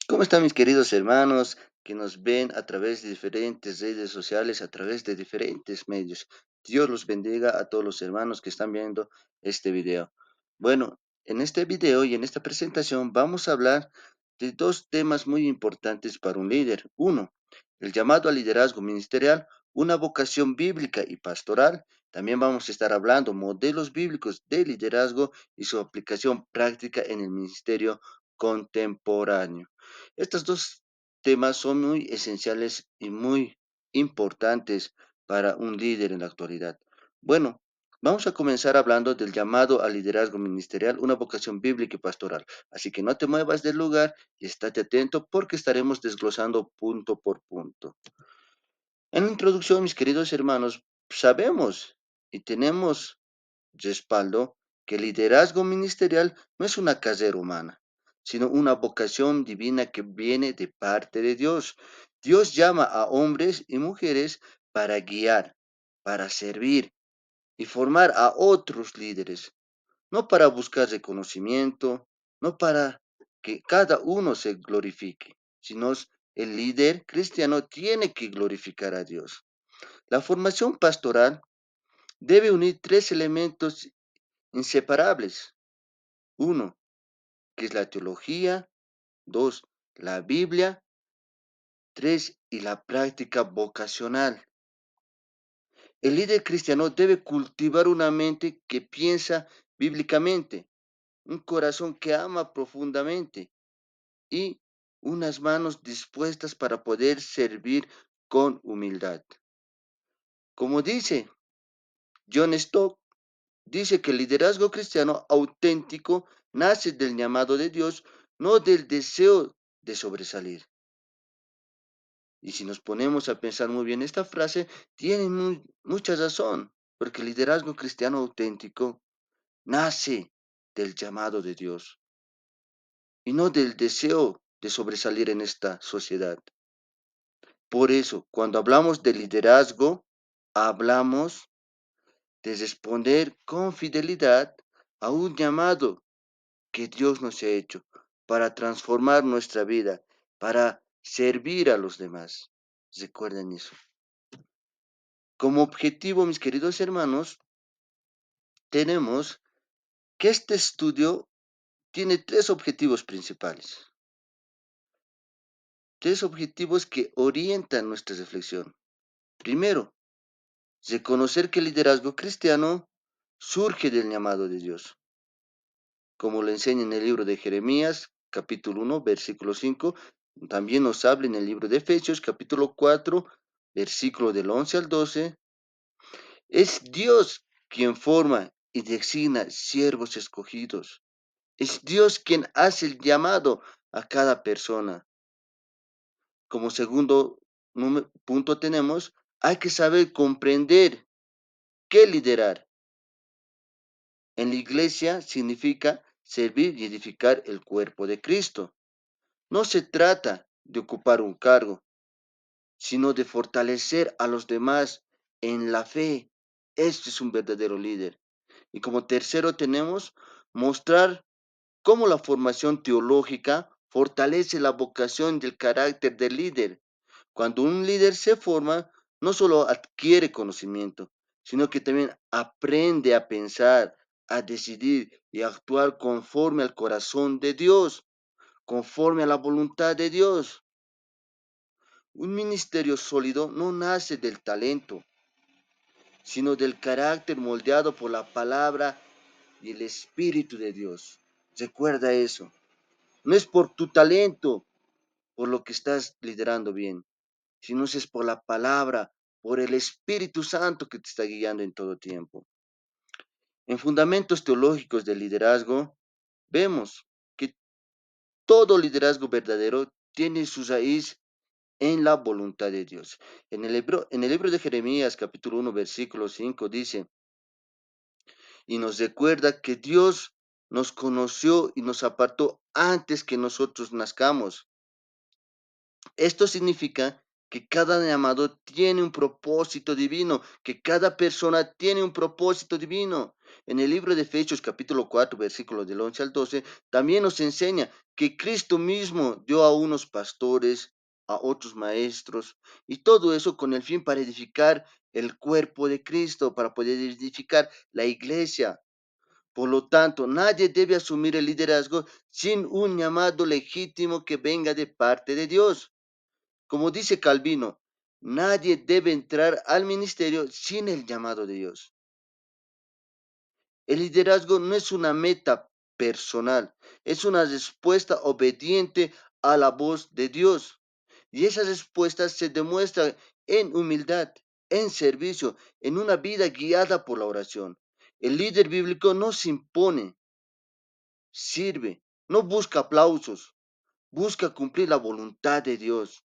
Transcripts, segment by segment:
¿Cómo están mis queridos hermanos que nos ven a través de diferentes redes sociales, a través de diferentes medios? Dios los bendiga a todos los hermanos que están viendo este video. Bueno, en este video y en esta presentación vamos a hablar de dos temas muy importantes para un líder. Uno, el llamado al liderazgo ministerial, una vocación bíblica y pastoral. También vamos a estar hablando modelos bíblicos de liderazgo y su aplicación práctica en el ministerio contemporáneo. Estos dos temas son muy esenciales y muy importantes para un líder en la actualidad. Bueno, vamos a comenzar hablando del llamado al liderazgo ministerial, una vocación bíblica y pastoral. Así que no te muevas del lugar y estate atento porque estaremos desglosando punto por punto. En la introducción, mis queridos hermanos, sabemos y tenemos respaldo que el liderazgo ministerial no es una carrera humana, sino una vocación divina que viene de parte de Dios. Dios llama a hombres y mujeres para guiar, para servir y formar a otros líderes, no para buscar reconocimiento, no para que cada uno se glorifique, sino el líder cristiano tiene que glorificar a Dios. La formación pastoral debe unir tres elementos inseparables. Uno, que es la teología. Dos, la Biblia. Tres, y la práctica vocacional. El líder cristiano debe cultivar una mente que piensa bíblicamente, un corazón que ama profundamente y unas manos dispuestas para poder servir con humildad. Como dice John Stott, dice que el liderazgo cristiano auténtico nace del llamado de Dios, no del deseo de sobresalir. Y si nos ponemos a pensar muy bien esta frase, tiene mucha razón, porque el liderazgo cristiano auténtico nace del llamado de Dios y no del deseo de sobresalir en esta sociedad. Por eso, cuando hablamos de liderazgo, hablamos de responder con fidelidad a un llamado que Dios nos ha hecho para transformar nuestra vida, para servir a los demás. Recuerden eso. Como objetivo, mis queridos hermanos, tenemos que este estudio tiene tres objetivos principales. Tres objetivos que orientan nuestra reflexión. Primero, reconocer que el liderazgo cristiano surge del llamado de Dios, como lo enseña en el libro de Jeremías, capítulo 1, versículo 5. También nos habla en el libro de Efesios, capítulo 4, versículo del 11 al 12. Es Dios quien forma y designa siervos escogidos. Es Dios quien hace el llamado a cada persona. Como segundo punto tenemos, hay que saber comprender qué liderar. En la iglesia significa servir y edificar el cuerpo de Cristo. No se trata de ocupar un cargo, sino de fortalecer a los demás en la fe. Este es un verdadero líder. Y como tercero tenemos mostrar cómo la formación teológica fortalece la vocación del carácter del líder. Cuando un líder se forma, no solo adquiere conocimiento, sino que también aprende a pensar, a decidir y a actuar conforme al corazón de Dios, conforme a la voluntad de Dios. Un ministerio sólido no nace del talento, sino del carácter moldeado por la palabra y el Espíritu de Dios. Recuerda eso. No es por tu talento, por lo que estás liderando bien, sino es por la palabra, por el Espíritu Santo que te está guiando en todo tiempo. En fundamentos teológicos del liderazgo, vemos que todo liderazgo verdadero tiene su raíz en la voluntad de Dios. En el libro de Jeremías, capítulo 1, versículo 5, dice, y nos recuerda que Dios nos conoció y nos apartó antes que nosotros nazcamos. Esto significa que cada llamado tiene un propósito divino, que cada persona tiene un propósito divino. En el libro de Efesios capítulo 4, versículos del 11 al 12, también nos enseña que Cristo mismo dio a unos pastores, a otros maestros, y todo eso con el fin para edificar el cuerpo de Cristo, para poder edificar la iglesia. Por lo tanto, nadie debe asumir el liderazgo sin un llamado legítimo que venga de parte de Dios. Como dice Calvino, nadie debe entrar al ministerio sin el llamado de Dios. El liderazgo no es una meta personal, es una respuesta obediente a la voz de Dios. Y esa respuesta se demuestra en humildad, en servicio, en una vida guiada por la oración. El líder bíblico no se impone, sirve, no busca aplausos, busca cumplir la voluntad de Dios.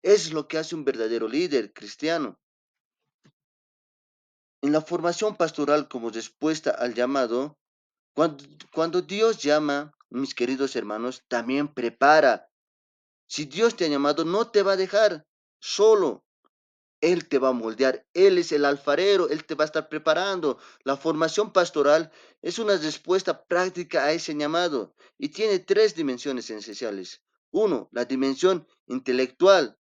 Es lo que hace un verdadero líder cristiano. En la formación pastoral como respuesta al llamado, cuando, cuando Dios llama, mis queridos hermanos, también prepara. Si Dios te ha llamado, no te va a dejar solo. Él te va a moldear. Él es el alfarero. Él te va a estar preparando. La formación pastoral es una respuesta práctica a ese llamado y tiene tres dimensiones esenciales. Uno, la dimensión intelectual,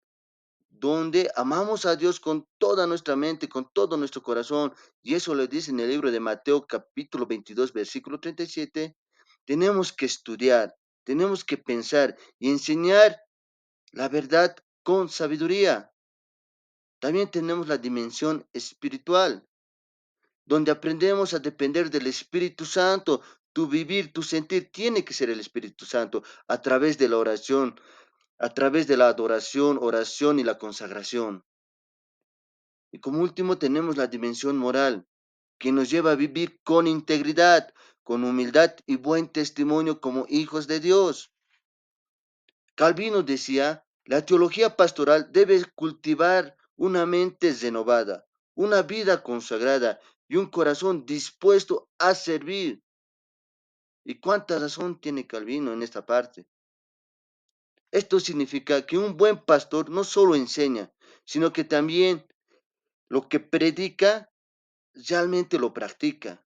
donde amamos a Dios con toda nuestra mente, con todo nuestro corazón, y eso lo dice en el libro de Mateo capítulo 22, versículo 37, tenemos que estudiar, tenemos que pensar y enseñar la verdad con sabiduría. También tenemos la dimensión espiritual, donde aprendemos a depender del Espíritu Santo. Tu vivir, tu sentir tiene que ser el Espíritu Santo a través de la oración, a través de la adoración, oración y la consagración. Y como último tenemos la dimensión moral, que nos lleva a vivir con integridad, con humildad y buen testimonio como hijos de Dios. Calvino decía, la teología pastoral debe cultivar una mente renovada, una vida consagrada y un corazón dispuesto a servir. ¿Y cuánta razón tiene Calvino en esta parte? Esto significa que un buen pastor no solo enseña, sino que también lo que predica realmente lo practica.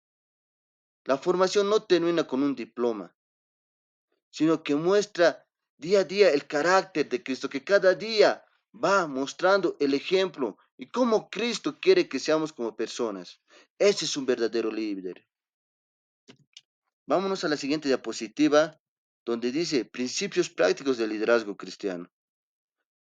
La formación no termina con un diploma, sino que muestra día a día el carácter de Cristo, que cada día va mostrando el ejemplo y cómo Cristo quiere que seamos como personas. Ese es un verdadero líder. Vámonos a la siguiente diapositiva, donde dice principios prácticos del liderazgo cristiano.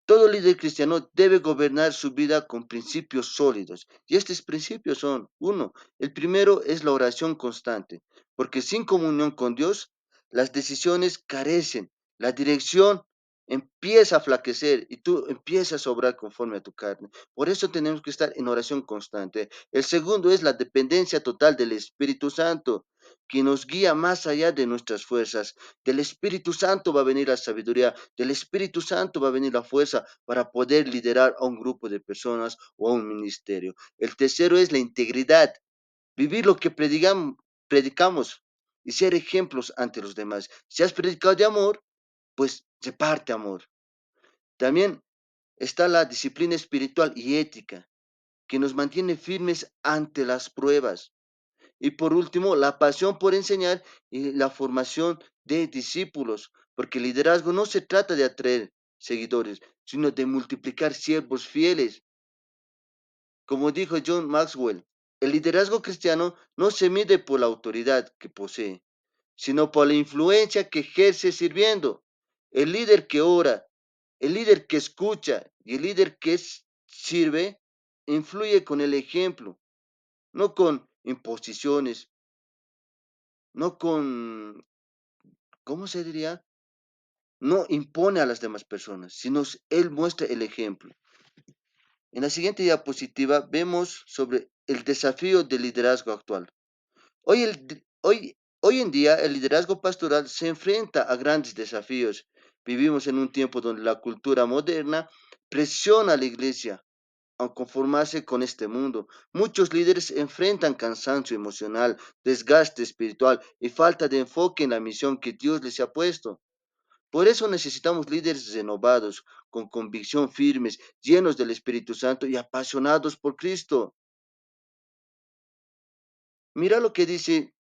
Todo líder cristiano debe gobernar su vida con principios sólidos. Y estos principios son, uno, el primero es la oración constante, porque sin comunión con Dios, las decisiones carecen, la dirección empieza a flaquecer y tú empiezas a obrar conforme a tu carne. Por eso tenemos que estar en oración constante. El segundo es la dependencia total del Espíritu Santo, que nos guía más allá de nuestras fuerzas. Del Espíritu Santo va a venir la sabiduría, del Espíritu Santo va a venir la fuerza para poder liderar a un grupo de personas o a un ministerio. El tercero es la integridad, vivir lo que predicamos y ser ejemplos ante los demás. Si has predicado de amor, pues reparte amor. También está la disciplina espiritual y ética, que nos mantiene firmes ante las pruebas. Y por último, la pasión por enseñar y la formación de discípulos, porque el liderazgo no se trata de atraer seguidores, sino de multiplicar siervos fieles. Como dijo John Maxwell, el liderazgo cristiano no se mide por la autoridad que posee, sino por la influencia que ejerce sirviendo. El líder que ora, el líder que escucha y el líder que sirve, influye con el ejemplo, no con imposiciones, no con, ¿cómo se diría? No impone a las demás personas, sino él muestra el ejemplo. En la siguiente diapositiva vemos sobre el desafío del liderazgo actual. Hoy en día el liderazgo pastoral se enfrenta a grandes desafíos. Vivimos en un tiempo donde la cultura moderna presiona a la iglesia a conformarse con este mundo. Muchos líderes enfrentan cansancio emocional, desgaste espiritual y falta de enfoque en la misión que Dios les ha puesto. Por eso necesitamos líderes renovados, con convicción firmes, llenos del Espíritu Santo y apasionados por Cristo. Mira lo que dice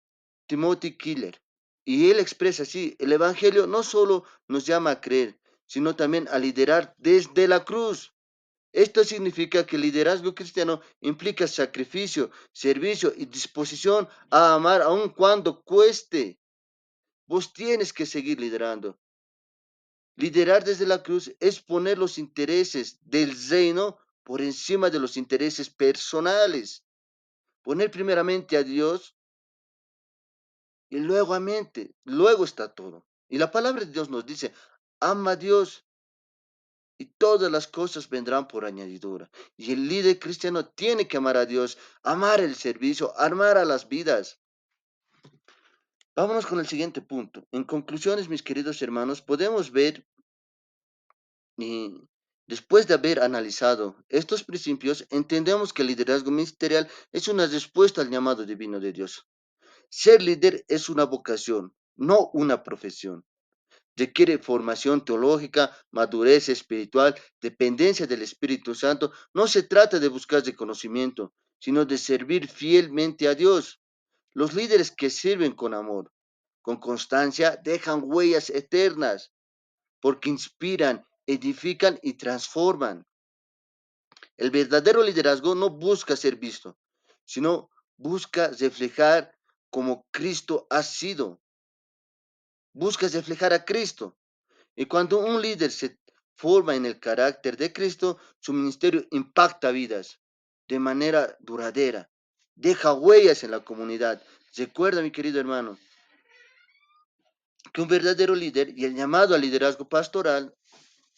Timothy Keller. Y él expresa así, el Evangelio no solo nos llama a creer, sino también a liderar desde la cruz. Esto significa que el liderazgo cristiano implica sacrificio, servicio y disposición a amar aun cuando cueste. Vos tienes que seguir liderando. Liderar desde la cruz es poner los intereses del reino por encima de los intereses personales. Poner primeramente a Dios y luego a mente. Luego está todo. Y la palabra de Dios nos dice, ama a Dios y todas las cosas vendrán por añadidura. Y el líder cristiano tiene que amar a Dios, amar el servicio, amar a las vidas. Vámonos con el siguiente punto. En conclusiones, mis queridos hermanos, podemos ver, y después de haber analizado estos principios, entendemos que el liderazgo ministerial es una respuesta al llamado divino de Dios. Ser líder es una vocación, no una profesión. Requiere formación teológica, madurez espiritual, dependencia del Espíritu Santo. No se trata de buscar reconocimiento, sino de servir fielmente a Dios. Los líderes que sirven con amor, con constancia, dejan huellas eternas, porque inspiran, edifican y transforman. El verdadero liderazgo no busca ser visto, sino busca reflejar como Cristo ha sido. Busca reflejar a Cristo. Y cuando un líder se forma en el carácter de Cristo, su ministerio impacta vidas de manera duradera, deja huellas en la comunidad. Recuerda, mi querido hermano, que un verdadero líder y el llamado al liderazgo pastoral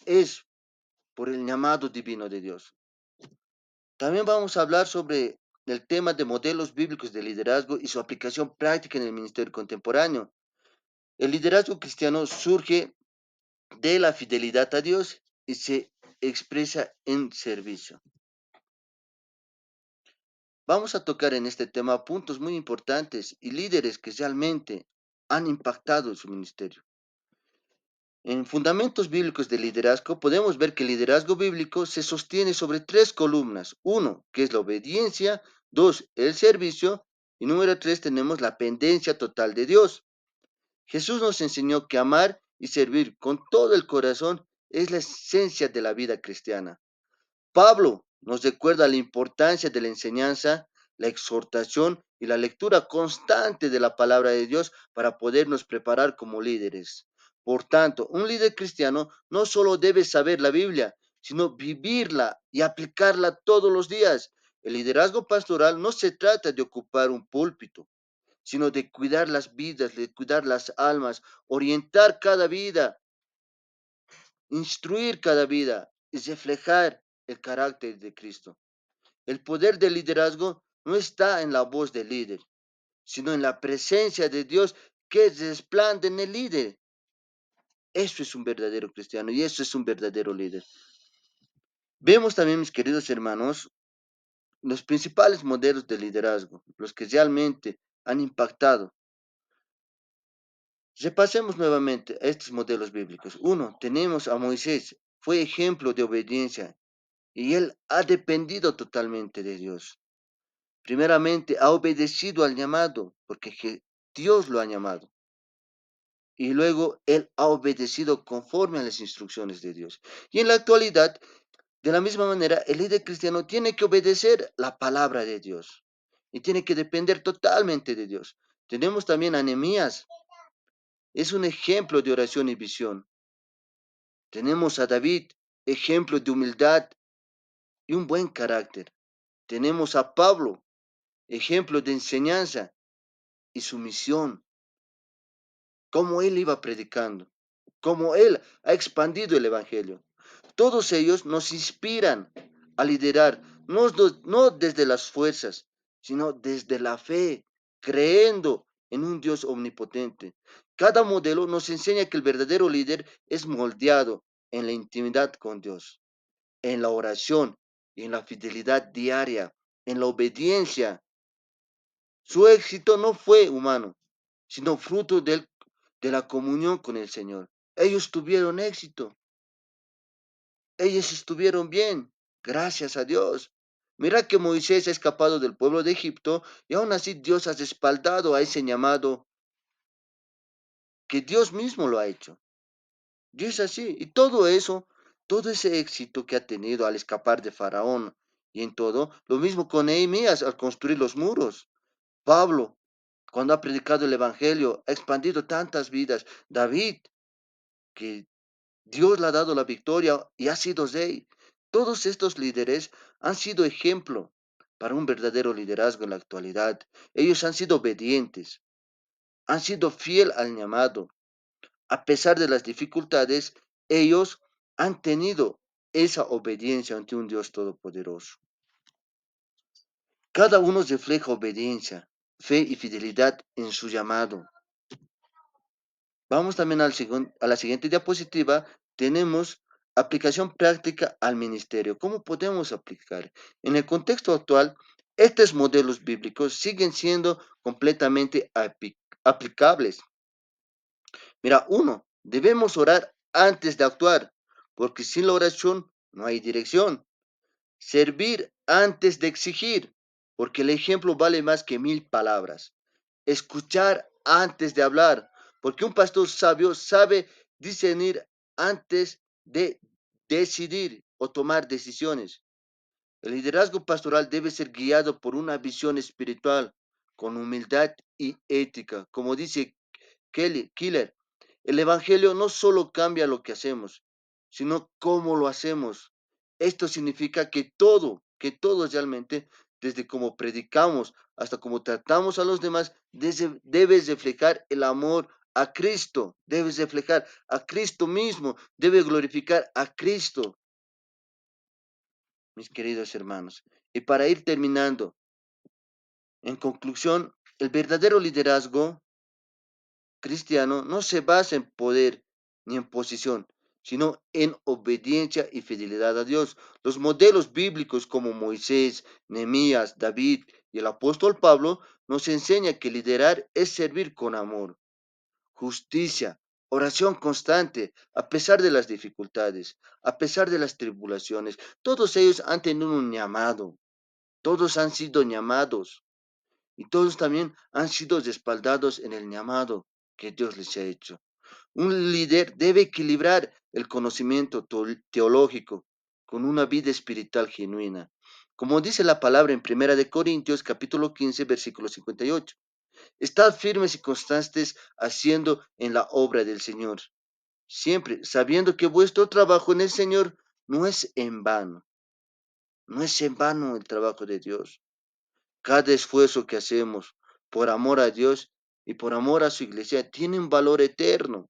es por el llamado divino de Dios. También vamos a hablar sobre el tema de modelos bíblicos de liderazgo y su aplicación práctica en el ministerio contemporáneo. El liderazgo cristiano surge de la fidelidad a Dios y se expresa en servicio. Vamos a tocar en este tema puntos muy importantes y líderes que realmente han impactado en su ministerio. En fundamentos bíblicos de liderazgo podemos ver que el liderazgo bíblico se sostiene sobre tres columnas. Uno, que es la obediencia. Dos, el servicio. Y número tres, tenemos la pendencia total de Dios. Jesús nos enseñó que amar y servir con todo el corazón es la esencia de la vida cristiana. Pablo nos recuerda la importancia de la enseñanza, la exhortación y la lectura constante de la palabra de Dios para podernos preparar como líderes. Por tanto, un líder cristiano no solo debe saber la Biblia, sino vivirla y aplicarla todos los días. El liderazgo pastoral no se trata de ocupar un púlpito, sino de cuidar las vidas, de cuidar las almas, orientar cada vida, instruir cada vida y reflejar el carácter de Cristo. El poder del liderazgo no está en la voz del líder, sino en la presencia de Dios que resplande en el líder. Eso es un verdadero cristiano y eso es un verdadero líder. Vemos también, mis queridos hermanos, los principales modelos de liderazgo, los que realmente han impactado. Repasemos nuevamente estos modelos bíblicos. Uno, tenemos a Moisés, fue ejemplo de obediencia y él ha dependido totalmente de Dios. Primeramente, ha obedecido al llamado, porque Dios lo ha llamado. Y luego, él ha obedecido conforme a las instrucciones de Dios. Y en la actualidad, de la misma manera, el líder cristiano tiene que obedecer la palabra de Dios. Y tiene que depender totalmente de Dios. Tenemos también a Nehemías. Es un ejemplo de oración y visión. Tenemos a David, ejemplo de humildad y un buen carácter. Tenemos a Pablo, ejemplo de enseñanza y sumisión. Cómo él iba predicando, cómo él ha expandido el Evangelio. Todos ellos nos inspiran a liderar, no desde las fuerzas, sino desde la fe, creyendo en un Dios omnipotente. Cada modelo nos enseña que el verdadero líder es moldeado en la intimidad con Dios, en la oración y en la fidelidad diaria, en la obediencia. Su éxito no fue humano, sino fruto de la comunión con el Señor. Ellos tuvieron éxito, ellos estuvieron bien, gracias a Dios. Mira que Moisés ha escapado del pueblo de Egipto y aún así Dios ha respaldado a ese llamado que Dios mismo lo ha hecho. Y es así. Y todo eso, todo ese éxito que ha tenido al escapar de Faraón y en todo, lo mismo con Nehemías al construir los muros. Pablo, cuando ha predicado el Evangelio, ha expandido tantas vidas. David, que Dios le ha dado la victoria y ha sido rey. Todos estos líderes han sido ejemplo para un verdadero liderazgo en la actualidad. Ellos han sido obedientes, han sido fiel al llamado. A pesar de las dificultades, ellos han tenido esa obediencia ante un Dios todopoderoso. Cada uno refleja obediencia, fe y fidelidad en su llamado. Vamos también a la siguiente diapositiva. Tenemos aplicación práctica al ministerio. ¿Cómo podemos aplicar? En el contexto actual, estos modelos bíblicos siguen siendo completamente aplicables. Mira, uno, debemos orar antes de actuar, porque sin la oración no hay dirección. Servir antes de exigir, porque el ejemplo vale más que 1000 palabras. Escuchar antes de hablar, porque un pastor sabio sabe discernir antes de decidir o tomar decisiones. El liderazgo pastoral debe ser guiado por una visión espiritual, con humildad y ética. Como dice Killer, el Evangelio no solo cambia lo que hacemos, sino cómo lo hacemos. Esto significa que todo realmente, desde cómo predicamos hasta cómo tratamos a los demás, debes reflejar el amor a Cristo, debes reflejar a Cristo mismo, debe glorificar a Cristo, mis queridos hermanos. Y para ir terminando, en conclusión, el verdadero liderazgo cristiano no se basa en poder ni en posición, sino en obediencia y fidelidad a Dios. Los modelos bíblicos como Moisés, Nehemías, David y el apóstol Pablo nos enseñan que liderar es servir con amor, justicia, oración constante, a pesar de las dificultades, a pesar de las tribulaciones. Todos ellos han tenido un llamado, todos han sido llamados y todos también han sido respaldados en el llamado que Dios les ha hecho. Un líder debe equilibrar el conocimiento teológico con una vida espiritual genuina. Como dice la palabra en Primera de Corintios, capítulo 15, versículo 58. Estad firmes y constantes haciendo en la obra del Señor, siempre sabiendo que vuestro trabajo en el Señor no es en vano, no es en vano el trabajo de Dios. Cada esfuerzo que hacemos por amor a Dios y por amor a su iglesia tiene un valor eterno,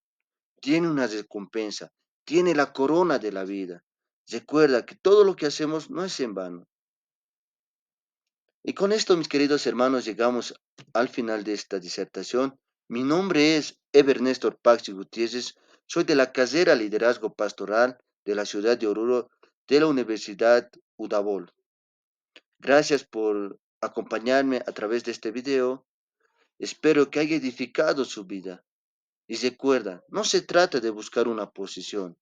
tiene una recompensa, tiene la corona de la vida. Recuerda que todo lo que hacemos no es en vano. Y con esto, mis queridos hermanos, llegamos al final de esta disertación. Mi nombre es Eber Néstor Paxi Gutiérrez, soy de la carrera Liderazgo Pastoral de la ciudad de Oruro, de la Universidad Udabol. Gracias por acompañarme a través de este video. Espero que haya edificado su vida. Y recuerda, no se trata de buscar una posición,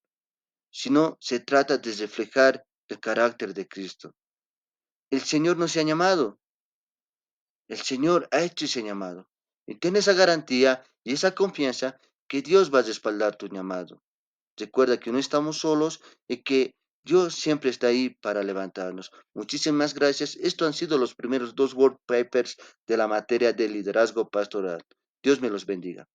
sino se trata de reflejar el carácter de Cristo. El Señor nos ha llamado, el Señor ha hecho ese llamado. Y ten esa garantía y esa confianza que Dios va a respaldar tu llamado. Recuerda que no estamos solos y que Dios siempre está ahí para levantarnos. Muchísimas gracias. Estos han sido los primeros 2 work papers de la materia de liderazgo pastoral. Dios me los bendiga.